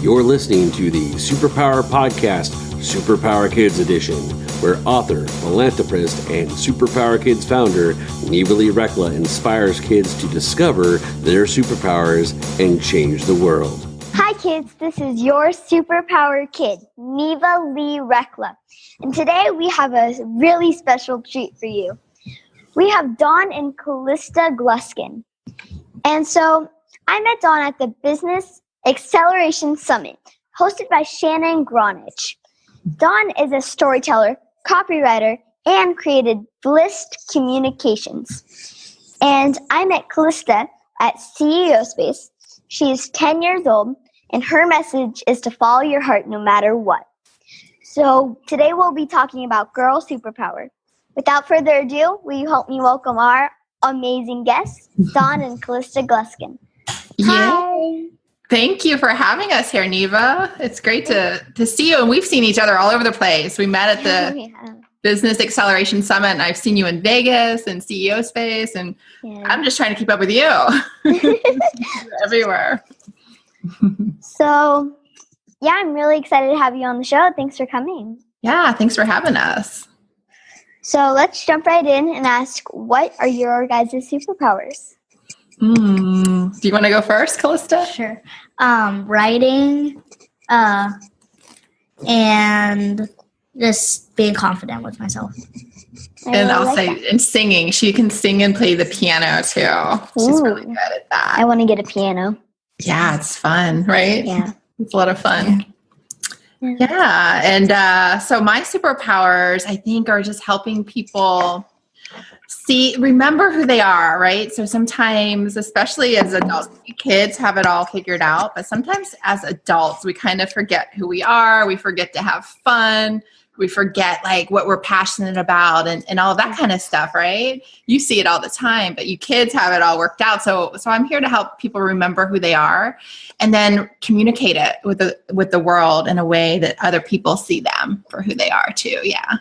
You're listening to the Superpower Podcast, Superpower Kids Edition, where author, philanthropist, and Superpower Kids founder Neva Lee Recla inspires kids to discover their superpowers and change the world. Hi kids, this is your superpower kid, Neva Lee Recla. And today we have a really special treat for you. We have Dawn and Calista Gluskin. And so I met Dawn at the Business Acceleration Summit, hosted by Shannon Gronich. Dawn is a storyteller, copywriter, and created Blissed Communications. And I met Calista at CEO Space. She is 10 years old, and her message is to follow your heart no matter what. So today we'll be talking about girl superpower. Without further ado, will you help me welcome our amazing guests, Dawn and Calista Gluskin. Hi. Thank you for having us here, Neva. It's great to see you. And we've seen each other all over the place. We met at the Business Acceleration Summit, and I've seen you in Vegas and CEO Space, and I'm just trying to keep up with you. Everywhere. So, I'm really excited to have you on the show. Thanks for coming. Yeah, thanks for having us. So let's jump right in and ask, what are your guys' superpowers? Do you want to go first, Calista? Sure. Writing, and just being confident with myself. And I'll say, and singing. She can sing and play the piano too. She's really good at that. I want to get a piano. Yeah, it's fun, right? Yeah. It's a lot of fun. Yeah. And so my superpowers, I think, are just helping people remember who they are, right? So sometimes, especially as adults, kids have it all figured out, but sometimes as adults, we kind of forget who we are. We forget to have fun. We forget like what we're passionate about and all of that kind of stuff, right? You see it all the time, but you kids have it all worked out. So I'm here to help people remember who they are and then communicate it with the world in a way that other people see them for who they are too. Yeah.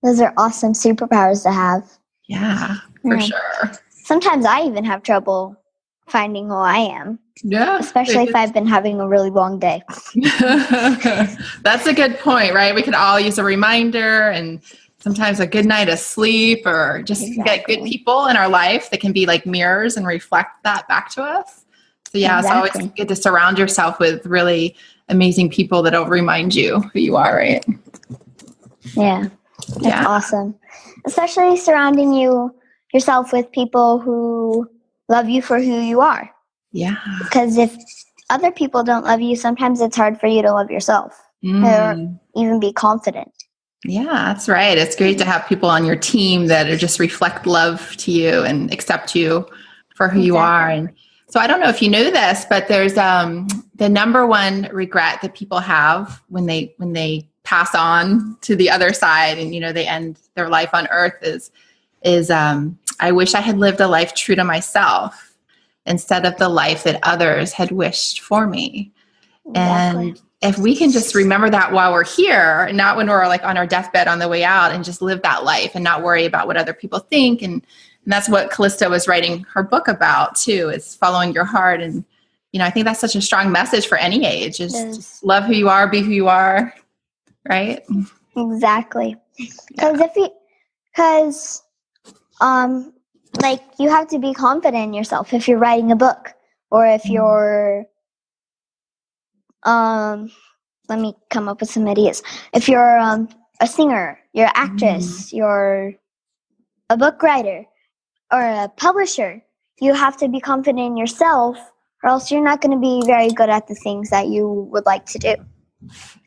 Those are awesome superpowers to have. Yeah, for sure. Sometimes I even have trouble finding who I am. Yeah. Especially if I've been having a really long day. That's a good point, right? We could all use a reminder and sometimes a good night of sleep or just get good people in our life that can be like mirrors and reflect that back to us. So It's always good to surround yourself with really amazing people that'll remind you who you are, right? Yeah. That's awesome. Especially surrounding yourself with people who love you for who you are. Yeah. Because if other people don't love you, sometimes it's hard for you to love yourself or even be confident. Yeah, that's right. It's great to have people on your team that just reflect love to you and accept you for who you are. And so I don't know if you knew this, but there's the number one regret that people have when they pass on to the other side and, they end their life on earth is I wish I had lived a life true to myself instead of the life that others had wished for me. Exactly. And if we can just remember that while we're here and not when we're like on our deathbed on the way out and just live that life and not worry about what other people think. And that's what Calista was writing her book about too, is following your heart. And, I think that's such a strong message for any age is just love who you are, be who you are. Right? Exactly. Because you have to be confident in yourself if you're writing a book or if you're, let me come up with some ideas. If you're a singer, you're an actress, you're a book writer or a publisher, you have to be confident in yourself or else you're not going to be very good at the things that you would like to do.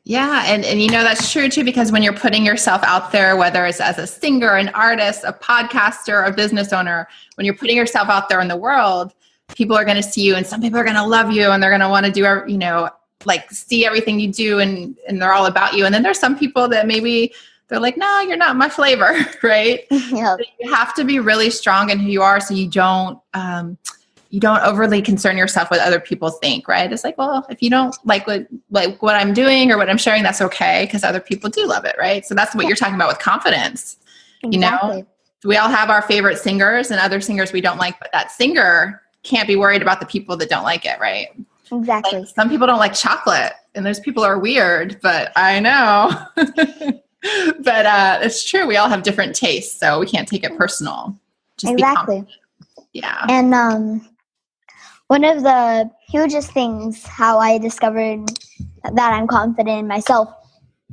Yeah. And that's true too, because when you're putting yourself out there, whether it's as a singer, an artist, a podcaster, a business owner, when you're putting yourself out there in the world, people are going to see you and some people are going to love you and they're going to want to do, see everything you do and they're all about you. And then there's some people that maybe they're like, no, you're not my flavor. Right. Yeah. So you have to be really strong in who you are. So you don't overly concern yourself with other people think, right? It's like, well, if you don't like what I'm doing or what I'm sharing, that's okay because other people do love it, right? So that's what you're talking about with confidence. Exactly. We all have our favorite singers and other singers we don't like, but that singer can't be worried about the people that don't like it, right? Exactly. Like, some people don't like chocolate, and those people are weird, but I know. But it's true. We all have different tastes, so we can't take it personal. Just exactly. Yeah. And one of the hugest things how I discovered that I'm confident in myself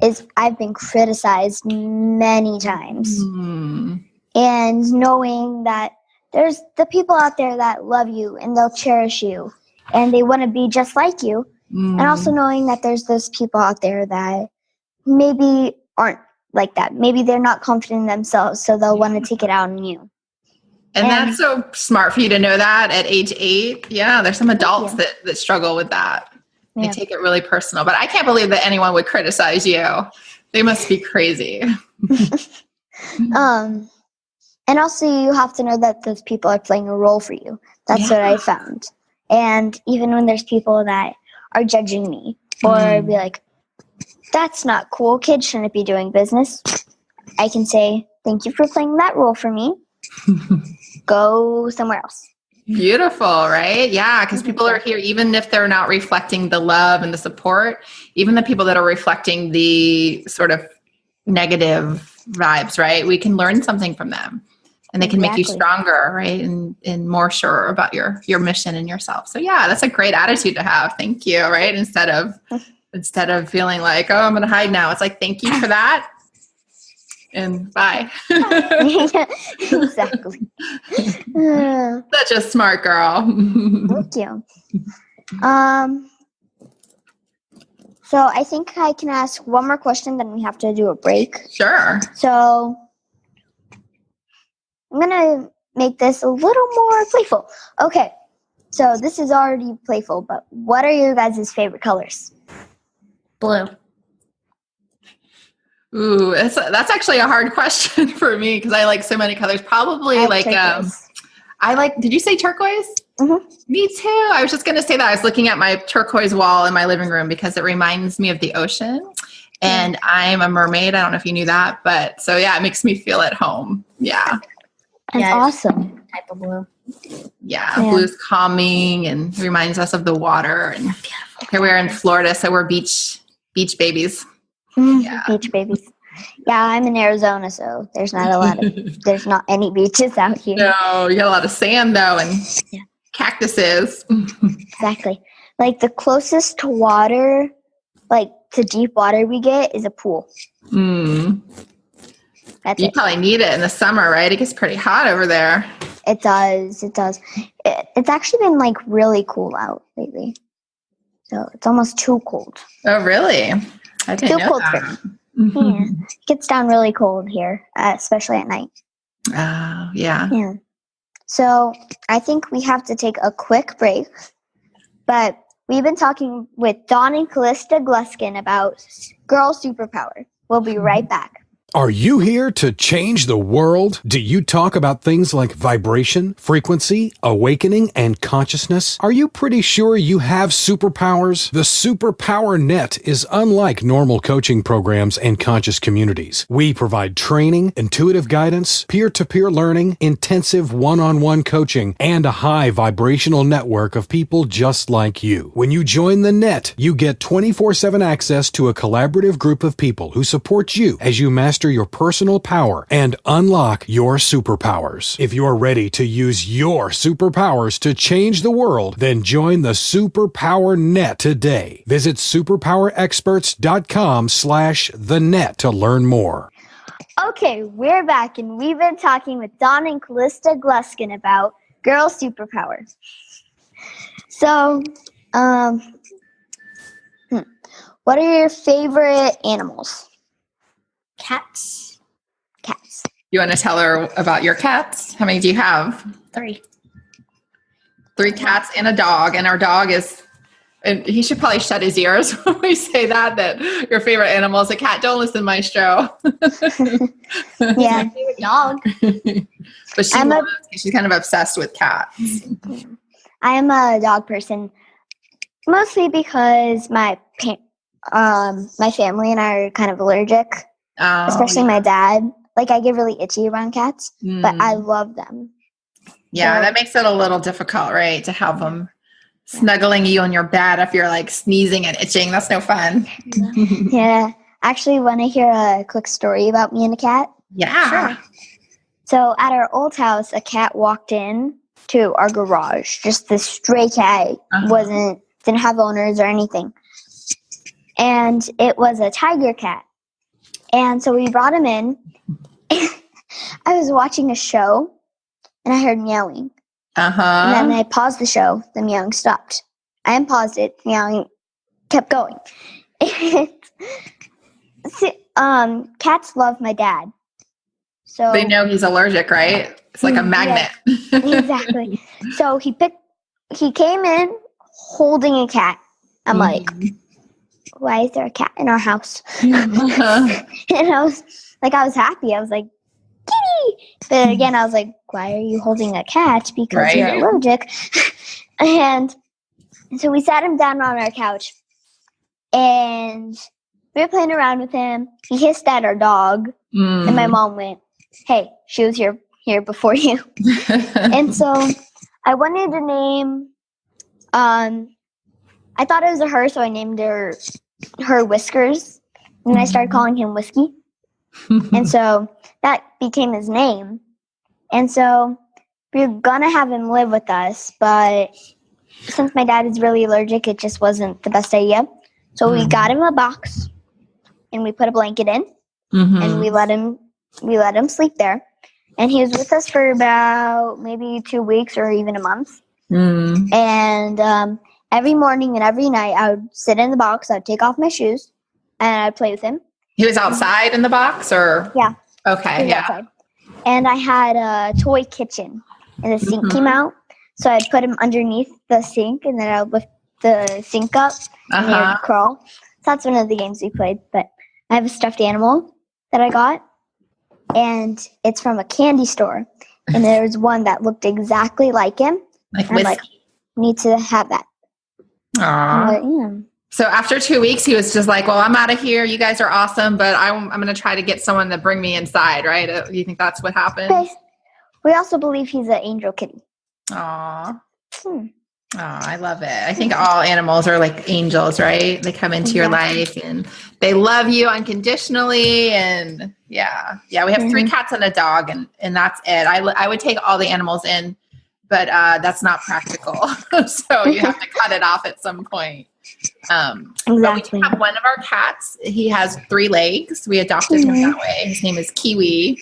is I've been criticized many times. And knowing that there's the people out there that love you and they'll cherish you and they want to be just like you. And also knowing that there's those people out there that maybe aren't like that. Maybe they're not confident in themselves, so they'll want to take it out on you. And that's so smart for you to know that at age 8. Yeah, there's some adults that struggle with that. They take it really personal. But I can't believe that anyone would criticize you. They must be crazy. And also you have to know that those people are playing a role for you. That's what I found. And even when there's people that are judging me or be like, that's not cool, kids shouldn't be doing business, I can say, thank you for playing that role for me. Go somewhere else. Beautiful, right? Yeah, because people are here, even if they're not reflecting the love and the support, even the people that are reflecting the sort of negative vibes, right? We can learn something from them, and they can make you stronger, right? And more sure about your mission and yourself. So yeah, that's a great attitude to have. Thank you, right? Instead of feeling like, oh, I'm going to hide now. It's like, thank you for that. And bye. Exactly. Such a smart girl. Thank you. So I think I can ask one more question, then we have to do a break. Sure. So I'm going to make this a little more playful. Okay. So this is already playful, but what are your guys' favorite colors? Blue. Ooh, that's actually a hard question for me because I like so many colors. Probably like turquoise. I like. Did you say turquoise? Mm-hmm. Me too. I was just going to say that. I was looking at my turquoise wall in my living room because it reminds me of the ocean, and I'm a mermaid. I don't know if you knew that, but so yeah, it makes me feel at home. Yeah, That's awesome. Type of blue. Yeah, blue's calming and reminds us of the water. And okay, we're in Florida, so we're beach babies. Yeah. Beach babies. Yeah, I'm in Arizona, so there's not any beaches out here. No, you got a lot of sand though and cactuses. Exactly. Like the closest to water, like to deep water we get is a pool. That's you probably need it in the summer, right? It gets pretty hot over there. It does. It's actually been like really cool out lately. So it's almost too cold. Oh, really? I didn't know that. Yeah. It gets down really cold here, especially at night. Oh, yeah. Yeah. So I think we have to take a quick break. But we've been talking with Dawn and Calista Gluskin about girl superpower. We'll be right back. Are you here to change the world? Do you talk about things like vibration, frequency, awakening, and consciousness? Are you pretty sure you have superpowers? The Superpower Net is unlike normal coaching programs and conscious communities. We provide training, intuitive guidance, peer-to-peer learning, intensive one-on-one coaching, and a high vibrational network of people just like you. When you join the net, you get 24/7 access to a collaborative group of people who support you as you master your personal power and unlock your superpowers. If you're ready to use your superpowers to change the world, then join the Superpower Net today. Visit superpowerexperts.com/thenet to learn more. Okay, we're back, and we've been talking with Dawn and Calista Gluskin about girl superpower. So, what are your favorite animals? Cats. You want to tell her about your cats? How many do you have? 3. 3 cats and a dog. And our dog is, and he should probably shut his ears when we say that your favorite animal is a cat. Don't listen, Maestro. Yeah. My favorite dog. But she's kind of obsessed with cats. I am a dog person, mostly because my family and I are kind of allergic. Especially my dad. Like, I get really itchy around cats, but I love them. Yeah, so, that makes it a little difficult, right? To have them snuggling you on your bed if you're like sneezing and itching. That's no fun. Yeah. Actually, want to hear a quick story about me and a cat? Yeah. Sure. So at our old house, a cat walked in to our garage. Just this stray cat. Didn't have owners or anything. And it was a tiger cat. And so we brought him in. I was watching a show and I heard meowing. And then I paused the show. The meowing stopped. I unpaused it. Meowing kept going. Cats love my dad. So they know he's allergic, right? It's like a magnet. Yeah, exactly. So he came in holding a cat. I'm like, why is there a cat in our house? And I was happy. I was like, kitty. But again, I was like, why are you holding a cat? Because you're allergic. And so we sat him down on our couch and we were playing around with him. He hissed at our dog. And my mom went, hey, she was here before you. And so I wanted to name, I thought it was a her, so I named her Whiskers. And I started calling him Whiskey. And so that became his name. And so we were going to have him live with us, but since my dad is really allergic, it just wasn't the best idea. So we got him a box and we put a blanket in and we let him sleep there. And he was with us for about maybe 2 weeks or even a month. And every morning and every night I would sit in the box, I'd take off my shoes and I'd play with him. He was outside in the box or? Yeah. Okay, yeah. Outside. And I had a toy kitchen and the sink came out. So I'd put him underneath the sink and then I would lift the sink up and he would crawl. So that's one of the games we played. But I have a stuffed animal that I got and it's from a candy store. And there was one that looked exactly like him. Like I'm like, need to have that. Aww. So after 2 weeks, he was just like, well, I'm out of here. You guys are awesome, but I'm going to try to get someone to bring me inside, right? You think that's what happened? Okay. We also believe he's an angel kitty. Aww. Oh, I love it. I think all animals are like angels, right? They come into your life and they love you unconditionally. And yeah, we have 3 cats and a dog and that's it. I would take all the animals in, but that's not practical. So you have to cut it off at some point. But we do have one of our cats. He has 3 legs. We adopted him that way. His name is Kiwi.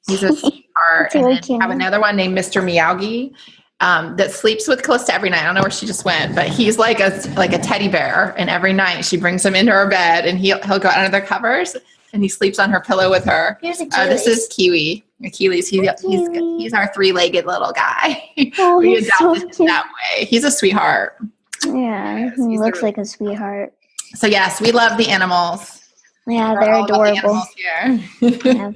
He's a sweetheart. And then we have another one named Mr. Miyagi that sleeps with Calista every night. I don't know where she just went, but he's like a teddy bear. And every night she brings him into her bed and he'll go under the covers and he sleeps on her pillow with her. This is Kiwi. Achilles. He's our 3-legged little guy. We adopted him that way. He's a sweetheart. Yeah, he looks like a sweetheart. So yes, we love the animals. Yeah, they're adorable. Yeah.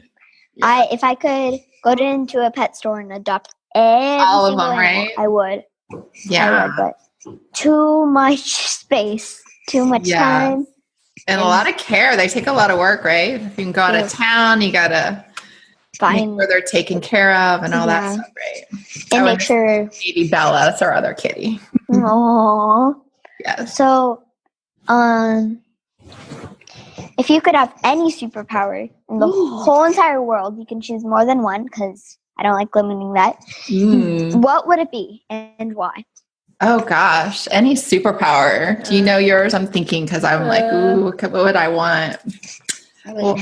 If I could go into a pet store and adopt all of them, right? I would. Yeah, but too much space, too much time, and a lot of care. They take a lot of work, right? If you can go out of town, you gotta find where they're taken care of and all that stuff, right? And make sure baby Bella, that's our other kitty. Aww. Yes. So, if you could have any superpower in the whole entire world, you can choose more than one because I don't like limiting that. What would it be and why? Oh gosh, any superpower. Do you know yours? I'm thinking because I'm like, ooh, what would I want? Well,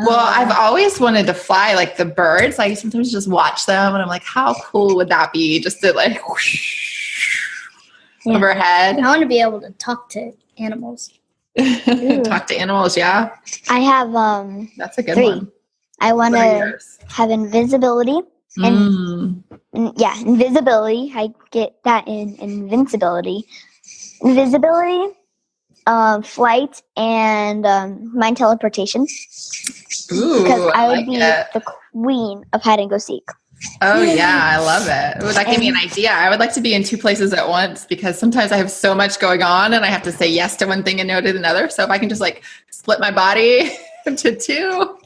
I've always wanted to fly like the birds. I sometimes just watch them and I'm like, how cool would that be? Just to like whoosh overhead. I want to be able to talk to animals. Talk to animals, yeah. I have that's a good 3. one. I want to have invisibility. And invisibility. I get that in invincibility. Invisibility. Flight and mind teleportation. Ooh, because I would be the queen of hide and go seek. Oh yeah, I love it. Ooh, that gave me an idea. I would like to be in 2 places at once because sometimes I have so much going on and I have to say yes to one thing and no to another. So if I can just like split my body into 2,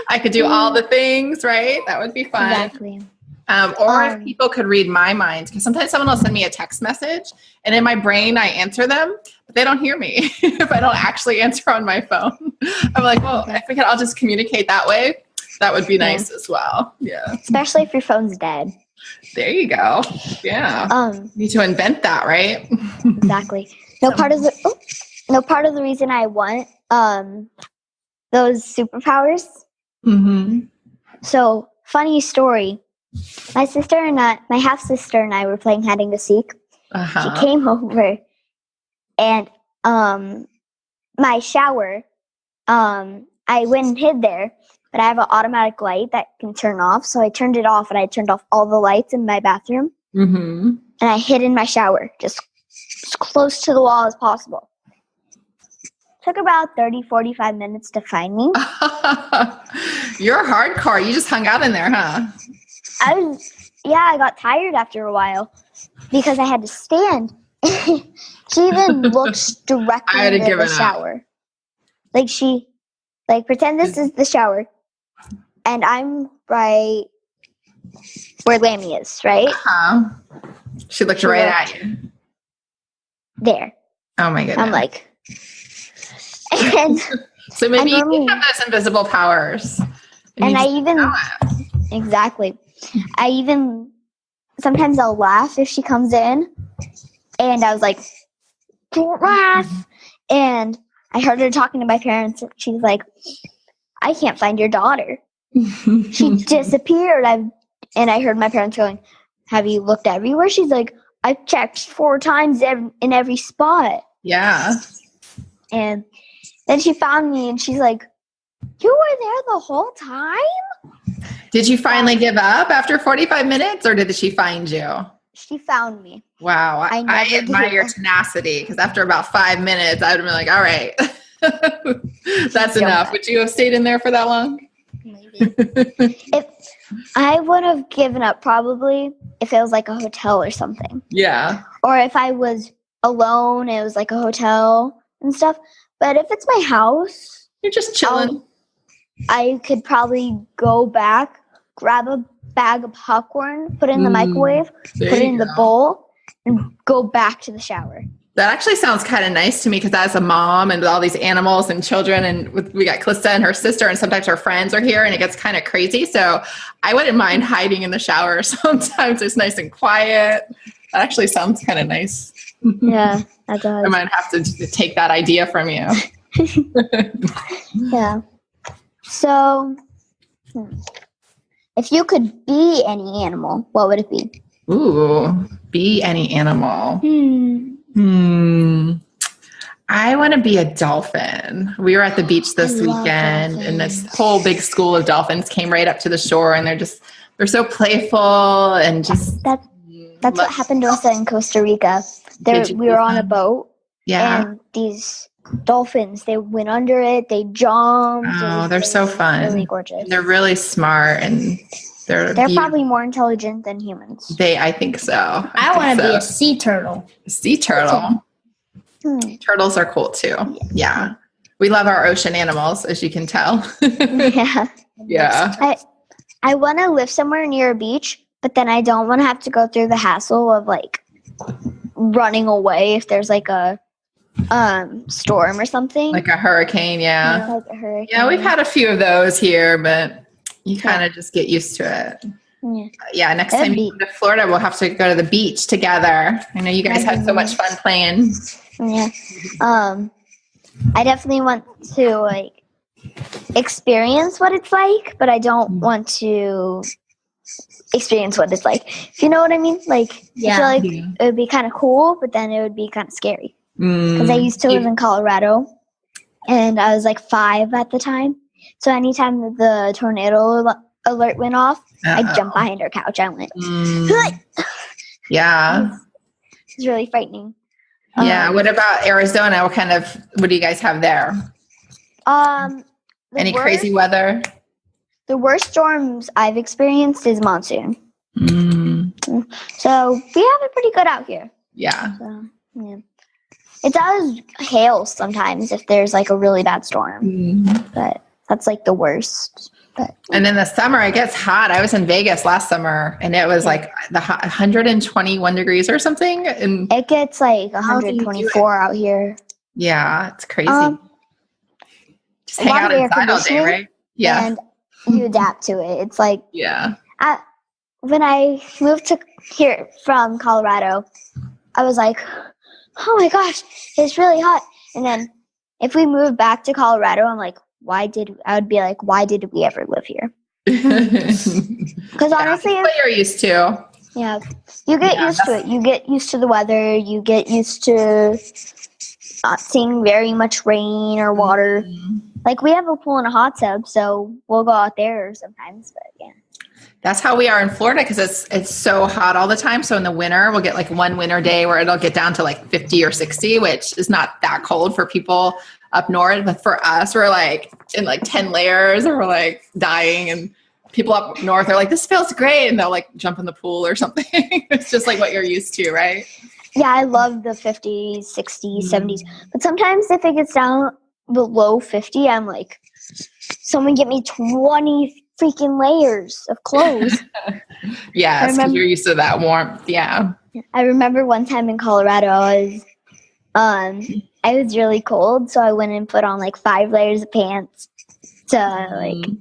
I could do all the things, right? That would be fun. Exactly. Or if people could read my mind, because sometimes someone will send me a text message and in my brain I answer them, but they don't hear me if I don't actually answer on my phone. I'm like, well, if we could all just communicate that way, that would be nice as well. Yeah. Especially if your phone's dead. There you go. Yeah. Need to invent that, right? Exactly. No part of the reason I want those superpowers. Mm-hmm. So, funny story. My half sister and I were playing hide and go seek. She came over, and my shower. I went and hid there, but I have an automatic light that can turn off. So I turned it off, and I turned off all the lights in my bathroom. Mm-hmm. And I hid in my shower, just as close to the wall as possible. Took about 30, 45 minutes to find me. You're hardcore. You just hung out in there, huh? I got tired after a while because I had to stand. She even looks directly into the shower. Pretend this is the shower. And I'm right where Lammy is, right? Uh-huh. She looked right at you. There. Oh my goodness. I'm like, and so maybe you can have those invisible powers. Exactly. Sometimes I'll laugh if she comes in, and I was like, don't laugh. And I heard her talking to my parents. She's like, I can't find your daughter. She disappeared. And I heard my parents going, have you looked everywhere? She's like, I've checked 4 times in every spot. Yeah. And then she found me, and she's like, you were there the whole time? Did you finally give up after 45 minutes, or did she find you? She found me. Wow. I admire your tenacity, because after about 5 minutes, I would have been like, all right, that's enough. Would you have stayed in there for that long? Maybe. I would have given up probably if it was like a hotel or something. Yeah. Or if I was alone, it was like a hotel and stuff. But if it's my house, you're just chilling. I could probably go back, grab a bag of popcorn, put it in the microwave, put it in the bowl, and go back to the shower. That actually sounds kind of nice to me, because as a mom and with all these animals and children, and we got Calista and her sister, and sometimes her friends are here, and it gets kind of crazy. So I wouldn't mind hiding in the shower. Sometimes it's nice and quiet. That actually sounds kind of nice. Yeah, that does. I might have to take that idea from you. Yeah. So, if you could be any animal, what would it be? Ooh, be any animal. I want to be a dolphin. We were at the beach this weekend, and this whole big school of dolphins came right up to the shore, and they're so playful and just. That's what happened to us in Costa Rica. We were on a boat, and these dolphins, they went under it, they jumped. Oh, they're so fun. Really gorgeous. They're really smart, and they're probably more intelligent than humans. I think so. I want to be a sea turtle. Sea turtle. Turtles are cool too. Yeah. We love our ocean animals, as you can tell. Yeah. Yeah. I want to live somewhere near a beach, but then I don't want to have to go through the hassle of like running away if there's like a storm or something. Like a hurricane, yeah. Like a hurricane. Yeah, we've had a few of those here, but you kind of just get used to it. Yeah, next time you come to Florida, we'll have to go to the beach together. I know you guys had so much fun playing. Yeah. I definitely want to like experience what it's like, but I don't want to experience what it's like. If you know what I mean? Like, I feel like it would be kind of cool, but then it would be kind of scary. Because I used to live in Colorado, and I was like 5 at the time. So anytime the tornado alert went off, I'd jump behind our couch. I went. Yeah. It's really frightening. Yeah. What about Arizona? What do you guys have there? Any crazy weather? The worst storms I've experienced is monsoon. So we have it pretty good out here. Yeah. So, yeah. It does hail sometimes if there's like a really bad storm, but That's like the worst. But And in the summer, it gets hot. I was in Vegas last summer, and it was like 121 degrees or something. And it gets like how do you do 124 out here. yeah, it's crazy. Just A hang lot out of air inside all day, conditioning, right? Yeah. And you adapt to it. It's like Yeah. when I moved to here from Colorado, I was like, oh my gosh, it's really hot. And then if we moved back to Colorado, I'm like, why did we ever live here? Because honestly, what you're used to. yeah, you get used to it. You get used to the weather. You get used to not seeing very much rain or water. Mm-hmm. Like we have a pool and a hot tub, so we'll go out there sometimes. But yeah. That's how we are in Florida because it's so hot all the time. So in the winter, we'll get like one winter day where it'll get down to like 50 or 60, which is not that cold for people up north. But for us, we're like in like 10 layers and we're like dying. And people up north are like, this feels great. And they'll like jump in the pool or something. It's just like what you're used to, right? Yeah, I love the 50s, 60s, 70s. But sometimes if it gets down below 50, I'm like, someone get me 20 freaking layers of clothes. Yes, because you're used to that warmth. Yeah. I remember one time in Colorado, I was really cold, so I went and put on like 5 layers of pants to like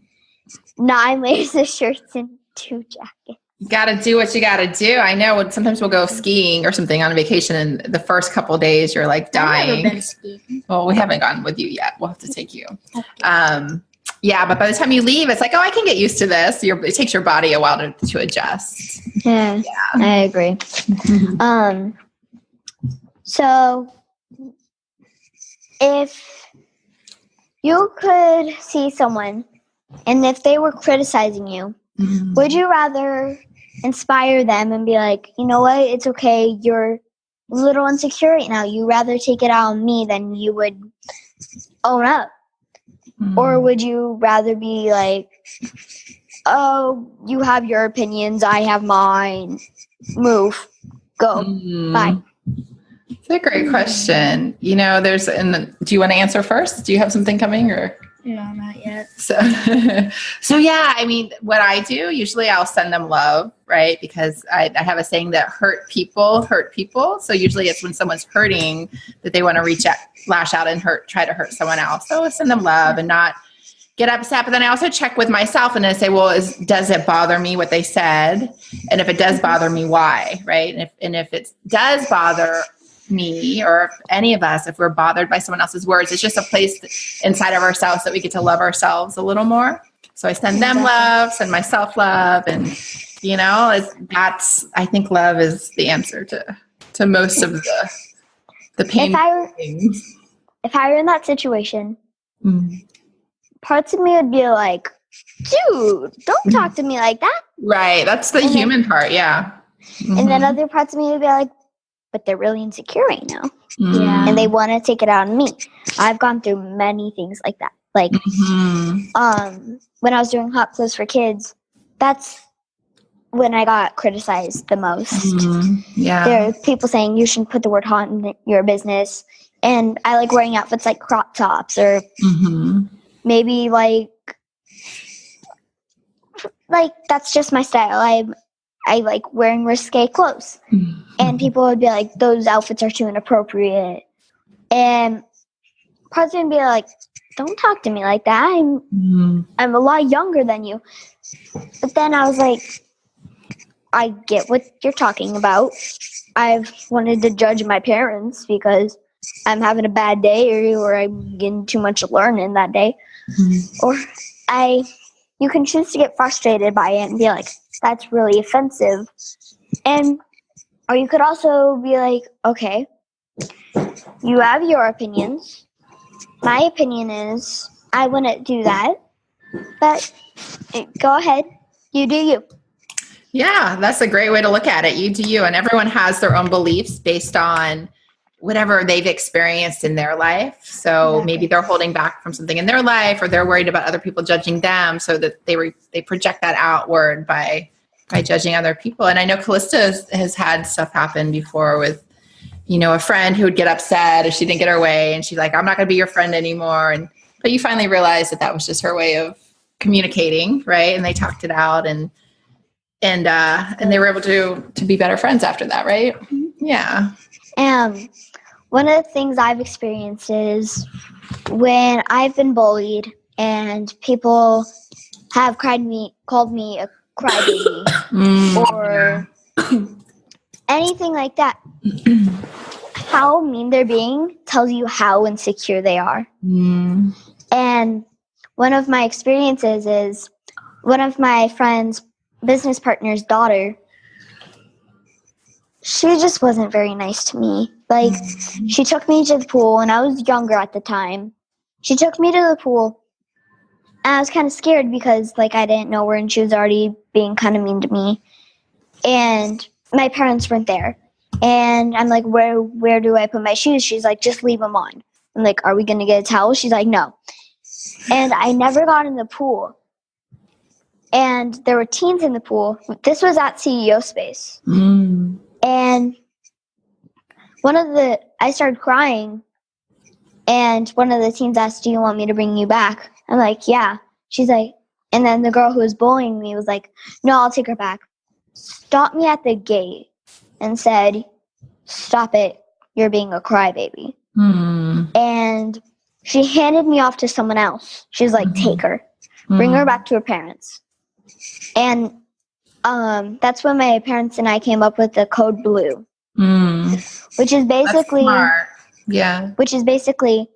9 layers of shirts and 2 jackets. You got to do what you got to do. I know sometimes we'll go skiing or something on a vacation, and the first couple of days you're like dying. I've never been skiing. Well, we haven't gone with you yet. We'll have to take you. Yeah, but by the time you leave, it's like, oh, I can get used to this. It takes your body a while to adjust. Yeah, I agree. So if you could see someone and if they were criticizing you, would you rather inspire them and be like, you know what, it's okay, you're a little insecure right now. You rather take it out on me than you would own up? Or would you rather be like, oh, you have your opinions, I have mine, move, go, bye? It's a great question. You know, do you want to answer first? Do you have something coming or? No, not yet. So yeah, I mean, what I do, usually I'll send them love, right? Because I have a saying that hurt people hurt people. So usually it's when someone's hurting that they want to lash out and try to hurt someone else. So I send them love and not get upset. But then I also check with myself and I say, well, does it bother me what they said? And if it does bother me, why, right? And if it does bother me or any of us, if we're bothered by someone else's words, it's just a place inside of ourselves that we get to love ourselves a little more. So I send them love, send myself love. And, you know, I think love is the answer to most of the pain things. If I were in that situation, parts of me would be like, dude, don't talk to me like that. Right. That's the human part. Yeah. And then other parts of me would be like, but they're really insecure right now. Yeah. And they want to take it out on me. I've gone through many things like that. Like, when I was doing Hot Clothes for Kids, that's when I got criticized the most. Yeah. There are people saying you shouldn't put the word hot in your business. And I like wearing outfits like crop tops or maybe like that's just my style. I like wearing risque clothes. And people would be like, those outfits are too inappropriate. And parts of me would be like, don't talk to me like that. I'm a lot younger than you. But then I was like, I get what you're talking about. I've wanted to judge my parents because I'm having a bad day or I'm getting too much learning that day. Or you can choose to get frustrated by it and be like, that's really offensive. Or you could also be like, okay, you have your opinions. My opinion is I wouldn't do that. But go ahead. You do you. Yeah, that's a great way to look at it. You do you. And everyone has their own beliefs based on whatever they've experienced in their life. So maybe they're holding back from something in their life or they're worried about other people judging them so that they project that outward by judging other people. And I know Calista has had stuff happen before with, you know, a friend who would get upset if she didn't get her way and she's like, I'm not going to be your friend anymore. But you finally realized that was just her way of communicating, right? And they talked it out, and they were able to be better friends after that, right? Yeah. One of the things I've experienced is when I've been bullied and people have called me a crybaby or anything like that. How mean they're being tells you how insecure they are. And one of my experiences is one of my friend's business partner's daughter. She just wasn't very nice to me. Like, she took me to the pool, and I was younger at the time. She took me to the pool, and I was kind of scared because, like, I didn't know her, and she was already being kind of mean to me. And my parents weren't there. And I'm like, where do I put my shoes? She's like, just leave them on. I'm like, are we going to get a towel? She's like, no. And I never got in the pool. And there were teens in the pool. This was at CEO Space. And I started crying. And one of the teens asked, do you want me to bring you back? I'm like, yeah. She's like, and then the girl who was bullying me was like, no, I'll take her back. Stopped me at the gate and said, stop it. You're being a crybaby. And she handed me off to someone else. She was like, take her. Bring her back to her parents. And that's when my parents and I came up with the code blue. Which is basically which is basically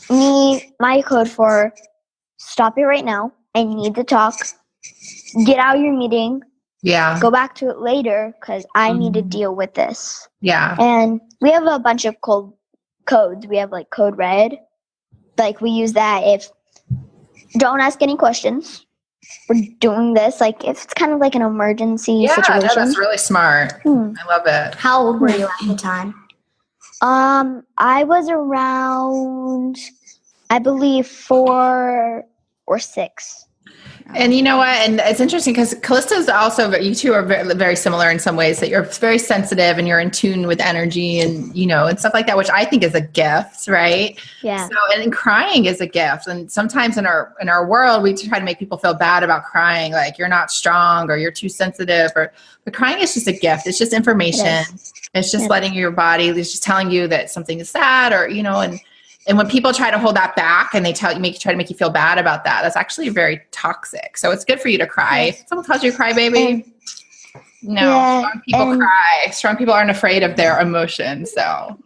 my code for stop it right now. I need to talk. Get out of your meeting. Yeah. Go back to it later because I need to deal with this. Yeah. And we have a bunch of codes. We have like code red. Like we use that if don't ask any questions. We're doing this. Like if it's kind of like an emergency situation. Yeah, that's really smart. I love it. How old were you at the time? I was around, I believe 4 or 6. And you know what? And it's interesting because Calista is also, you two are very, very similar in some ways, that you're very sensitive and you're in tune with energy and, and stuff like that, which I think is a gift, right? Yeah. So, and crying is a gift. And sometimes in our world, we try to make people feel bad about crying, like you're not strong or you're too sensitive, but crying is just a gift. It's just information. It's just letting your body, it's just telling you that something is sad or, and when people try to hold that back and they try to make you feel bad about that, that's actually very toxic. So it's good for you to cry. If someone calls you a crybaby, no, strong people cry. Strong people aren't afraid of their emotions. So,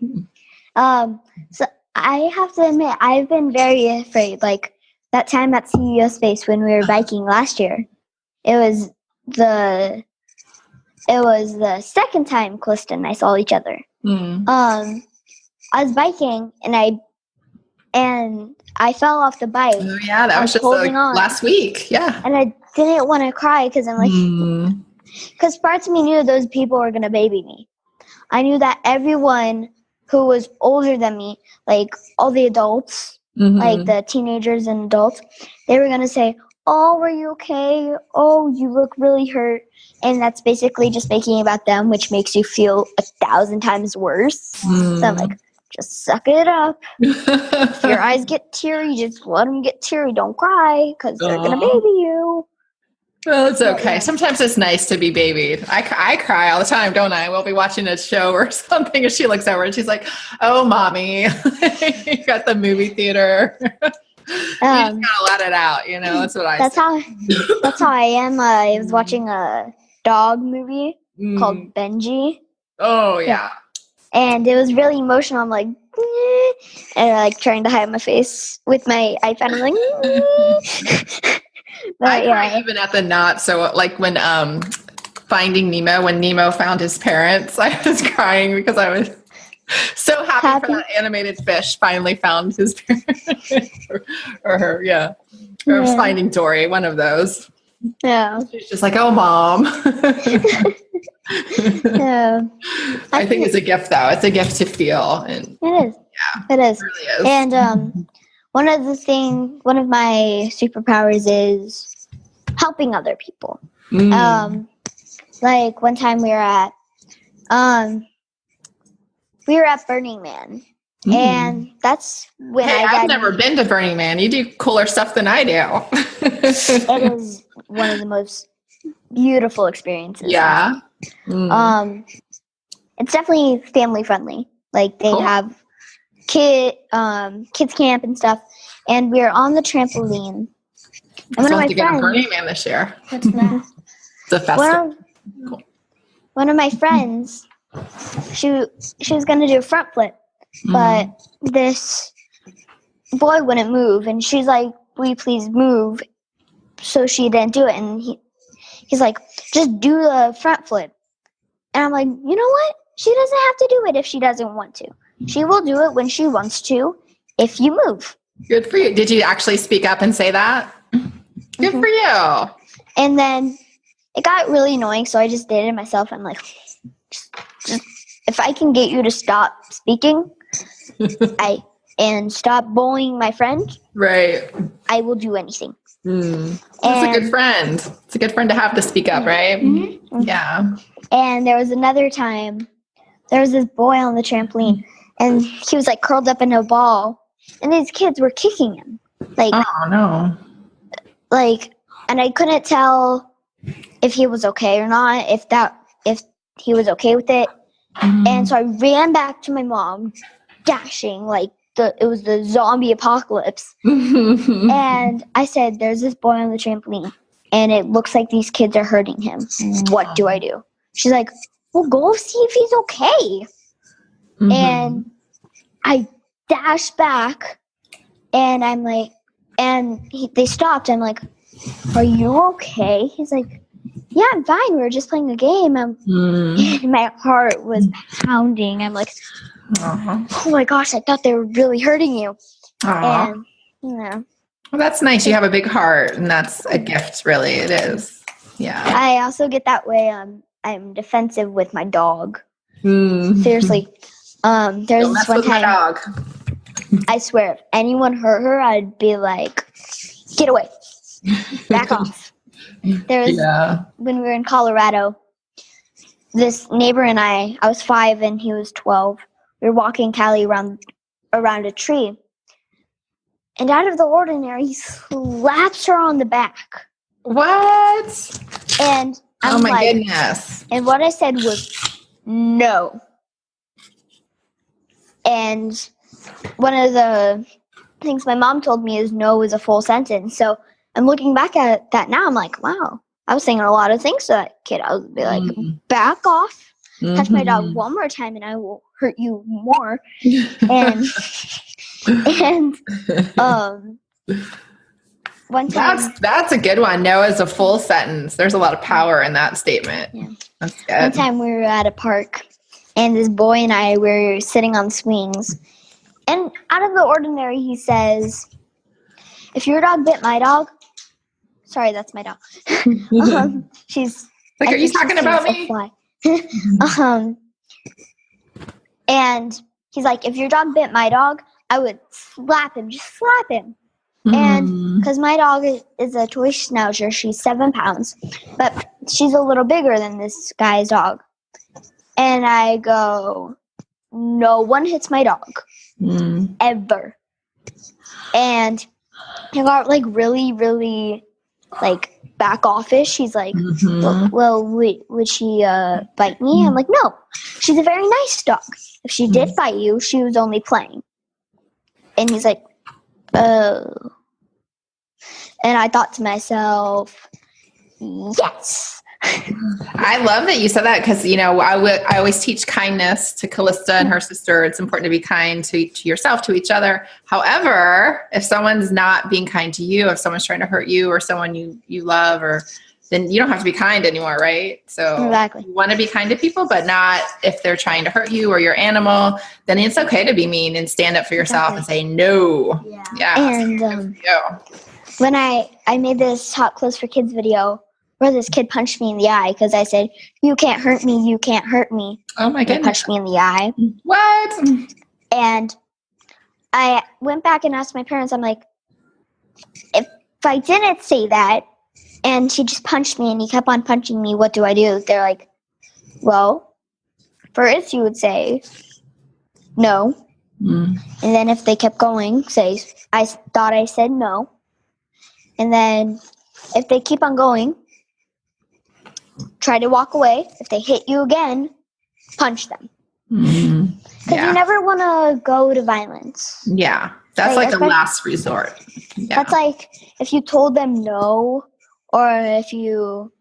so I have to admit, I've been very afraid. Like that time at CEO Space when we were biking last year, it was the second time Calista and I saw each other. I was biking and I fell off the bike. Oh, yeah, that was just last week. Yeah. And I didn't want to cry because I'm like, because parts of me knew those people were going to baby me. I knew that everyone who was older than me, like all the adults, like the teenagers and adults, they were going to say, oh, were you okay? Oh, you look really hurt. And that's basically just making it about them, which makes you feel 1,000 times worse. So I'm like, just suck it up. If your eyes get teary, just let them get teary. Don't cry because they're going to baby you. Well, it's okay. Sometimes it's nice to be babied. I cry all the time, don't I? We'll be watching a show or something and she looks over and she's like, oh, mommy, you got the movie theater. You just gotta let it out, That's what I say. That's how I am. I was watching a dog movie called Benji. Oh, yeah. And it was really emotional. I'm like, and like trying to hide my face with my iPad. I'm like, I cry even at the not. So like when Finding Nemo, when Nemo found his parents, I was crying because I was so happy for that animated fish finally found his parents or her. Yeah. Or Finding Dory, one of those. Yeah. She's just like, oh, mom. Yeah. I think it's a gift, though. It's a gift to feel. And it is. Yeah. It is. It really is. And one of my superpowers is helping other people. Like one time we were at Burning Man And that's when I've never been to Burning Man. You do cooler stuff than I do. It is one of the most beautiful experiences. Yeah. It's definitely family friendly. Like they have kids camp and stuff. And we're on the trampoline. And one of my friends, get a Burning Man this year. What's that? It's a festival. One of my friends, she was going to do a front flip, but this boy wouldn't move, and she's like, "Will you please move?" So she didn't do it, and he's like, "Just do the front flip." And I'm like, "You know what? She doesn't have to do it if she doesn't want to. She will do it when she wants to, if you move." Good for you. Did you actually speak up and say that? Good for you. And then it got really annoying, so I just did it myself. I'm like, just if I can get you to stop speaking, and stop bullying my friend, right? I will do anything. That's a good friend. It's a good friend to have to speak up, right? Mm-hmm. Yeah. And there was another time, there was this boy on the trampoline, and he was like curled up in a ball, and these kids were kicking him. Like, oh no. Like, and I couldn't tell if he was okay or not, if he was okay with it. And so I ran back to my mom, dashing like it was the zombie apocalypse. And I said, "There's this boy on the trampoline, and it looks like these kids are hurting him. What do I do?" She's like, "Well, go see if he's okay." And I dashed back, and I'm like, they stopped. I'm like, "Are you okay?" He's like, "Yeah, I'm fine. We were just playing a game." And my heart was pounding. I'm like, "Oh my gosh, I thought they were really hurting you." And, well, that's nice. You have a big heart, and that's a gift, really. It is. Yeah. I also get that way. I'm defensive with my dog. Seriously. There's this one time. Dog. I swear, if anyone hurt her, I'd be like, "Get away. Back off." There's when we were in Colorado, this neighbor and I was 5 and he was 12. We were walking Callie around a tree. And out of the ordinary, he slaps her on the back. What? And I'm goodness. And what I said was, "No." And one of the things my mom told me is no is a full sentence. So I'm looking back at that now. I'm like, wow, I was saying a lot of things to that kid. I would be like, "Back off, touch my dog one more time and I will hurt you more." And one time. That's a good one. No is a full sentence. There's a lot of power in that statement. Yeah. That's good. One time we were at a park and this boy and I were sitting on swings. And out of the ordinary, he says, "If your dog bit my dog," sorry, that's my dog. She's like, "Are you talking about me?" And he's like, "If your dog bit my dog, I would slap him, just slap him." And because my dog is a toy schnauzer, she's 7 pounds, but she's a little bigger than this guy's dog. And I go, "No one hits my dog. Ever." And he got like really, really like back offish. He's like, well, would she bite me? I'm like, "No, she's a very nice dog. If she did bite you, she was only playing." And he's like, "Oh." And I thought to myself, yes. I love that you said that because, I always teach kindness to Calista and her sister. It's important to be kind to yourself, to each other. However, if someone's not being kind to you, if someone's trying to hurt you or someone you love, then you don't have to be kind anymore, right? So exactly. You want to be kind to people, but not if they're trying to hurt you or your animal. Then it's okay to be mean and stand up for yourself and say no. Yeah. And when I made this Hot Clothes for Kids video, where this kid punched me in the eye because I said, "You can't hurt me, you can't hurt me." Oh my goodness. He punched me in the eye. What? And I went back and asked my parents, I'm like, if I didn't say that and he just punched me and he kept on punching me, what do I do? They're like, "Well, first you would say, no, And then if they kept going, say, I thought I said no. And then if they keep on going, try to walk away. If they hit you again, punch them. Because you never want to go to violence. Yeah. That's like a last resort. Yeah. That's like if you told them no, or if you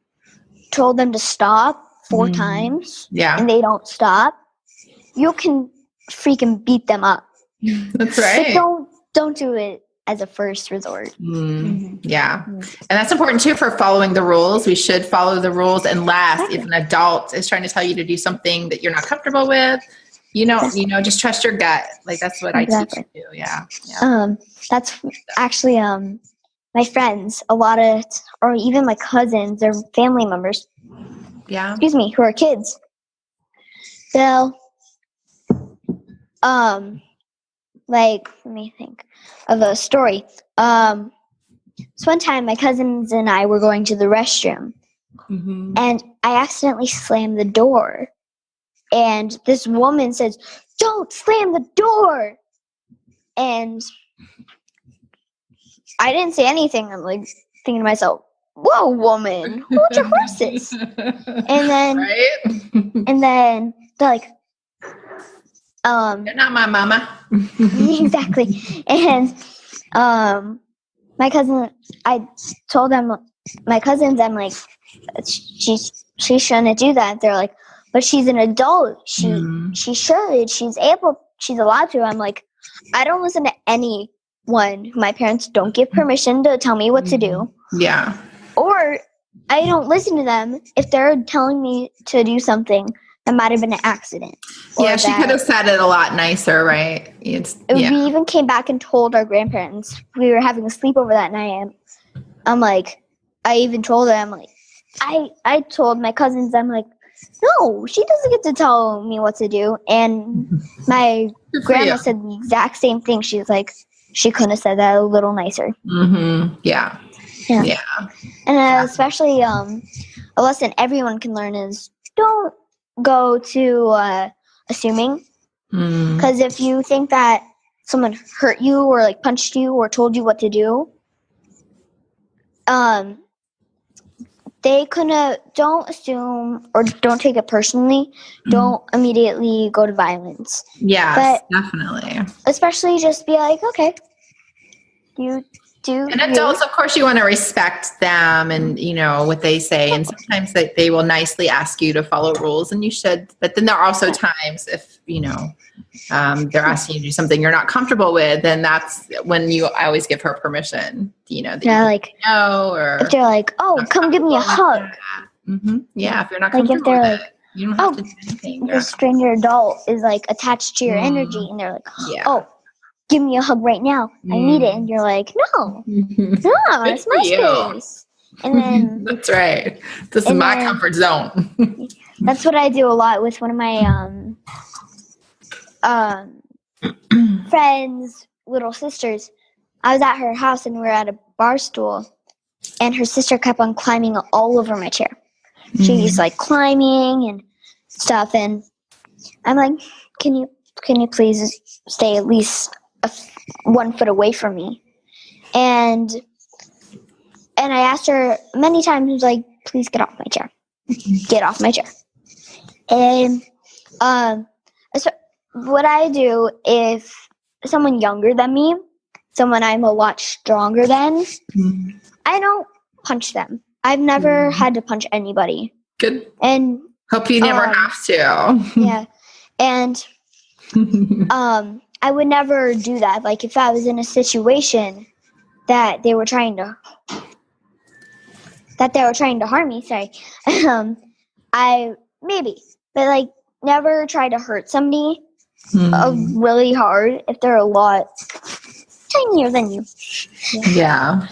told them to stop 4 times and they don't stop, you can freaking beat them up. That's right. But don't do it as a first resort. Yeah. And that's important too for following the rules. We should follow the rules unless if an adult is trying to tell you to do something that you're not comfortable with, just trust your gut. Like that's what I teach you to do. Yeah. That's actually my friends, or even my cousins or family members. Yeah. Excuse me, who are kids. They'll let me think of a story. So one time my cousins and I were going to the restroom and I accidentally slammed the door. And this woman says, "Don't slam the door." And I didn't say anything. I'm like thinking to myself, "Whoa, woman, hold your horses." And then, and then they're like, "You're not my mama." Exactly. And my cousin, I told them, my cousins, I'm like, she shouldn't do that. They're like, "But she's an adult. She should. She's allowed to." I'm like, I don't listen to anyone. My parents don't give permission to tell me what to do. Yeah. Or I don't listen to them if they're telling me to do something that might have been an accident. Yeah, she could have said it a lot nicer, right? We even came back and told our grandparents. We were having a sleepover that night. I'm like, I even told them, like, I told my cousins, I'm like, no, she doesn't get to tell me what to do. And my grandma said the exact same thing. She was like, she couldn't have said that a little nicer. Yeah. And especially a lesson everyone can learn is don't go to assuming. Because if you think that someone hurt you or like punched you or told you what to do, don't assume or don't take it personally. Don't immediately go to violence. Yes, definitely. Especially just be like, okay, you do. And adults, of course, you want to respect them and, what they say. And sometimes they will nicely ask you to follow rules and you should. But then there are also times if, they're asking you to do something you're not comfortable with, then that's when I always give her permission, that if they're like, "Oh, come give me a hug." Yeah, if you're not comfortable with it, you don't have to do anything. The stranger adult is like attached to your energy and they're like, "Oh, give me a hug right now. I need it." And you're like, "No, it's my space." And then that's right. This is my comfort zone. That's what I do a lot with one of my friend's little sisters. I was at her house and we were at a bar stool and her sister kept on climbing all over my chair. She's like climbing and stuff, and I'm like, can you please stay at least 1 foot away from me? And I asked her many times, like, please get off my chair. Get off my chair. And so what I do if someone younger than me, someone I'm a lot stronger than, I don't punch them. I've never had to punch anybody. Good. And hope you never have to. Yeah. And I would never do that. Like if I was in a situation that they were trying to harm me, I but like never try to hurt somebody really hard if they're a lot tinier than you. Yeah.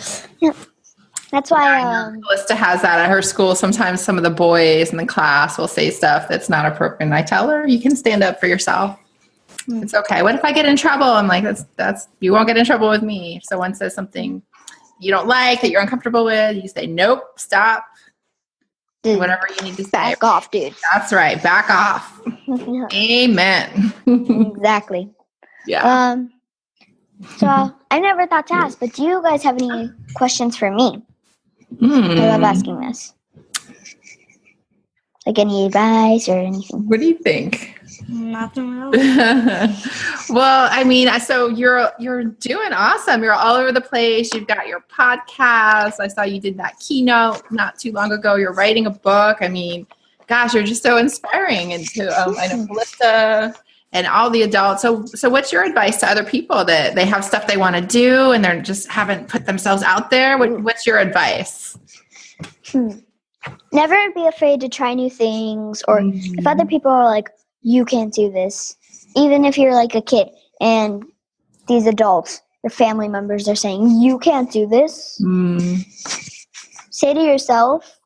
That's why Calista has that at her school. Sometimes some of the boys in the class will say stuff that's not appropriate. And I tell her, you can stand up for yourself. It's okay. What if I get in trouble? I'm like, that's you won't get in trouble with me. If someone says something you don't like, that you're uncomfortable with, you say, nope, stop. Dude, whatever you need to say. Back off, dude. That's right. Back off. Amen. Exactly. Yeah. So I never thought to ask, but do you guys have any questions for me? I love asking this. Like any advice or anything? What do you think? Nothing really. Well, I mean, so you're doing awesome. You're all over the place. You've got your podcast. I saw you did that keynote not too long ago. You're writing a book. I mean, gosh, you're just so inspiring. And to I know Calista and all the adults. So what's your advice to other people that they have stuff they want to do and they're just haven't put themselves out there? What's your advice? Never be afraid to try new things, or if other people are like, you can't do this, even if you're like a kid and these adults, your family members are saying, you can't do this. Say to yourself,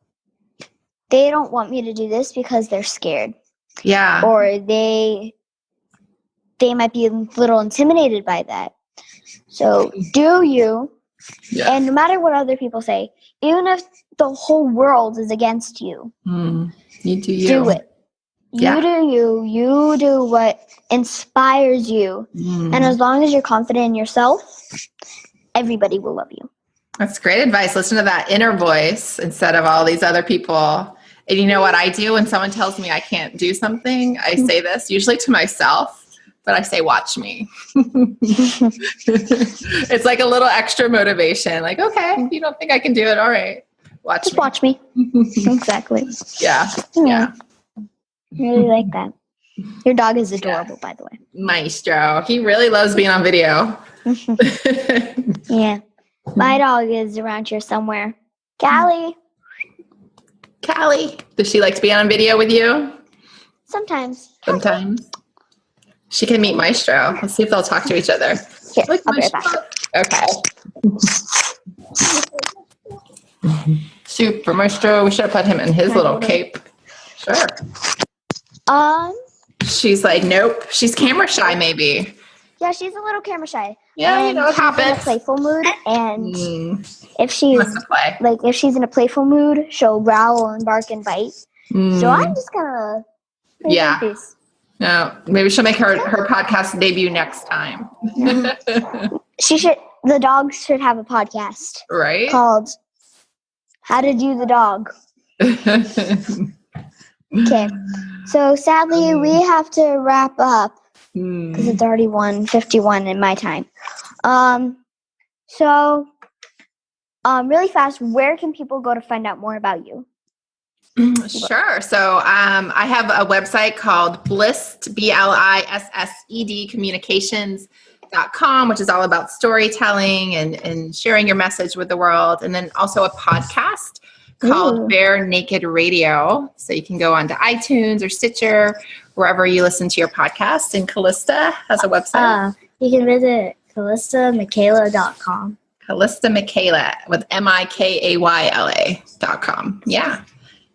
they don't want me to do this because they're scared. Yeah. Or they might be a little intimidated by that. So do you, and no matter what other people say, even if the whole world is against you, you do you. Do it. You do you. You do what inspires you. And as long as you're confident in yourself, everybody will love you. That's great advice. Listen to that inner voice instead of all these other people. And you know what I do when someone tells me I can't do something? I say this usually to myself, but I say, watch me. It's like a little extra motivation. Like, okay, you don't think I can do it? All right. Just watch me. Exactly. Yeah. I really like that. Your dog is adorable, by the way. Maestro. He really loves being on video. Yeah. My dog is around here somewhere. Callie. Does she like to be on video with you? Sometimes. She can meet Maestro. Let's see if they'll talk to each other. Here, Look, I'll be right back. Okay. Super Maestro. We should have put him in his little cape. Sure. She's like, nope. She's camera shy, maybe. Yeah, she's a little camera shy. Yeah, you know, it happens. She's in a playful mood, and if she's in a playful mood, she'll growl and bark and bite. So I'm just gonna this. No, maybe she'll make her podcast debut next time. The dog should have a podcast, right? Called "How to Do the Dog." Okay, so sadly we have to wrap up because it's already 1:51 in my time. So really fast, where can people go to find out more about you? Sure. So I have a website called Blissed, BLISSED communications.com, which is all about storytelling and sharing your message with the world. And then also a podcast called Bare Naked Radio. So you can go onto iTunes or Stitcher, wherever you listen to your podcast. And Calista has a website. You can visit CalistaMichaela.com. Calista Michaela with MIKAYLA.com. Yeah.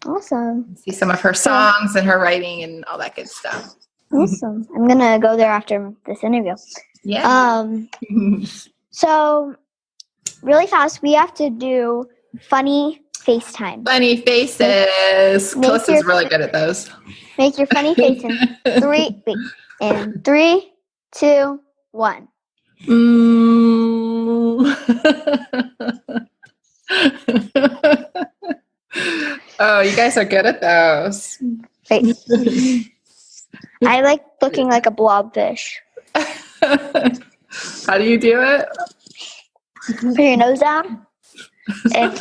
Awesome. See some of her songs and her writing and all that good stuff. Awesome. I'm going to go there after this interview. Yeah. So really fast, we have to do funny FaceTime. Funny faces. Calista's really good at those. Make your funny face in 3, 2, 1. Oh, you guys are good at those. Wait. I like looking like a blobfish. How do you do it? Put your nose down. And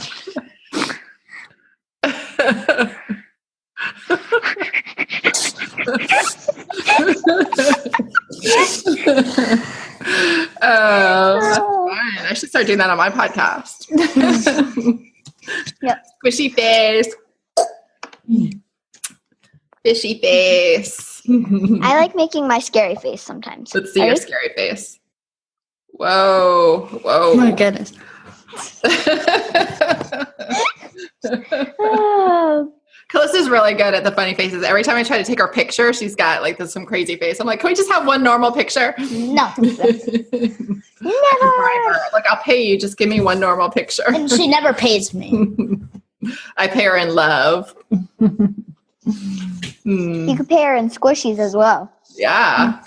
oh, that's fun. I should start doing that on my podcast. Yep. Squishy face. Fishy face. I like making my scary face sometimes. Let's see your scary face. Whoa. Oh my goodness. Calista's really good at the funny faces. Every time I try to take her picture, she's got like some crazy face. I'm like, can we just have one normal picture? No. Never. Like, I'll pay you. Just give me one normal picture. And she never pays me. I pay her in love. You can pay her in squishies as well. Yeah.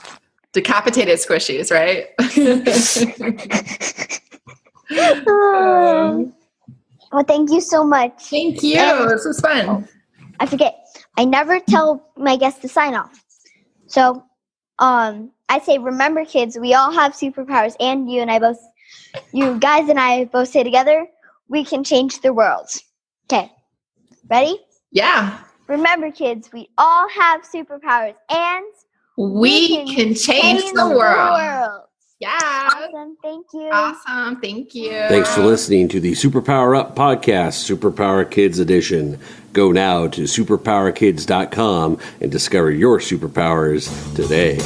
decapitated squishies, right? Well, thank you so much. Thank you. This was fun. I forget. I never tell my guests to sign off. So, I say, remember, kids, we all have superpowers, and you guys and I both say together, we can change the world. Okay. Ready? Yeah. Remember, kids, we all have superpowers, and we can change the world. Yeah. Awesome. Thank you. Awesome. Thank you. Thanks for listening to the Superpower Up podcast, Superpower Kids Edition. Go now to superpowerkids.com and discover your superpowers today.